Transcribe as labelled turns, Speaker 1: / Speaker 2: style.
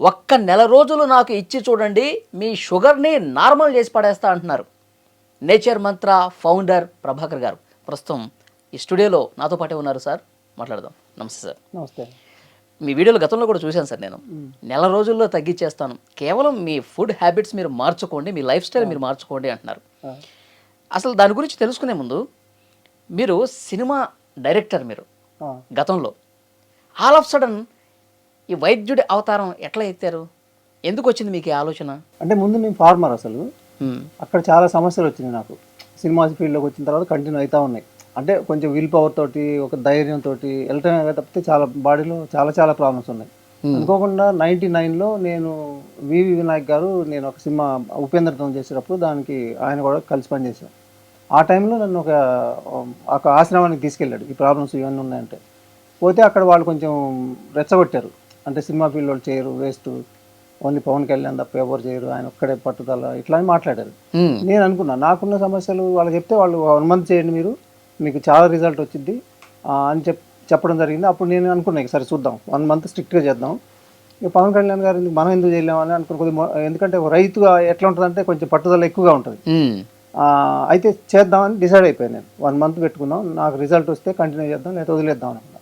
Speaker 1: ఒక్క నెల రోజులు నాకు ఇచ్చి చూడండి, మీ షుగర్ని నార్మల్ చేసి పడేస్తా అంటున్నారు నేచర్ మంత్ర ఫౌండర్ ప్రభాకర్ గారు. ప్రస్తుతం ఈ స్టూడియోలో నాతో పాటే ఉన్నారు సార్. మాట్లాడదాం. నమస్తే సార్.
Speaker 2: నమస్తే.
Speaker 1: మీ వీడియోలు గతంలో కూడా చూశాను సార్ నేను. నెల రోజుల్లో తగ్గించేస్తాను, కేవలం మీ ఫుడ్ హ్యాబిట్స్ మీరు మార్చుకోండి, మీ లైఫ్ స్టైల్ మీరు మార్చుకోండి అంటున్నారు. అసలు దాని గురించి తెలుసుకునే ముందు, మీరు సినిమా డైరెక్టర్, మీరు గతంలో ఆల్ ఆఫ్ సడన్ ఈ వైద్యుడి అవతారం ఎట్లా ఎత్తారు? ఎందుకు వచ్చింది మీకు ఈ ఆలోచన?
Speaker 2: అంటే ముందు నేను ఫార్మర్, అసలు అక్కడ చాలా సమస్యలు వచ్చినాయి నాకు. సినిమా ఫీల్డ్లోకి వచ్చిన తర్వాత కంటిన్యూ అవుతూ ఉన్నాయి. అంటే కొంచెం విల్ పవర్ తోటి, ఒక ధైర్యంతో వెళ్ళటమే తప్పితే చాలా బాడీలో చాలా చాలా ప్రాబ్లమ్స్ ఉన్నాయి. అనుకోకుండా 99లో నేను వివి వినాయక్ గారు, నేను ఒక సినిమా ఉపేంద్రతో చేసేటప్పుడు దానికి ఆయన కూడా కలిసి పనిచేశాను. ఆ టైంలో నన్ను ఒక ఆశ్రమానికి తీసుకెళ్ళాడు. ఈ ప్రాబ్లమ్స్ ఇవన్నీ ఉన్నాయంటే పోతే అక్కడ వాళ్ళు కొంచెం రెచ్చగొట్టారు. అంటే సినిమా ఫీల్డ్ వాళ్ళు చేయరు, వేస్ట్, ఓన్లీ పవన్ కళ్యాణ్ తప్ప ఎవరు చేయరు, ఆయన ఒక్కడే పట్టుదల, ఇట్లా అని మాట్లాడారు. నేను అనుకున్నా నాకున్న సమస్యలు వాళ్ళకి చెప్తే వాళ్ళు 1 మంత్ చేయండి, మీకు చాలా రిజల్ట్ వచ్చింది అని చెప్పడం జరిగింది. అప్పుడు నేను అనుకున్నాను, సరే చూద్దాం, 1 మంత్ స్ట్రిక్ట్గా చేద్దాం. ఇక పవన్ కళ్యాణ్ గారు మనం ఎందుకు చేయలేమని అనుకుని కొద్దిగా, ఎందుకంటే రైతుగా ఎట్లా ఉంటుందంటే కొంచెం పట్టుదల ఎక్కువగా ఉంటుంది. అయితే చేద్దామని డిసైడ్ అయిపోయాను నేను. 1 మంత్ పెట్టుకుందాం, నాకు రిజల్ట్ వస్తే కంటిన్యూ చేద్దాం, లేదా వదిలేద్దాం అనుకున్నా.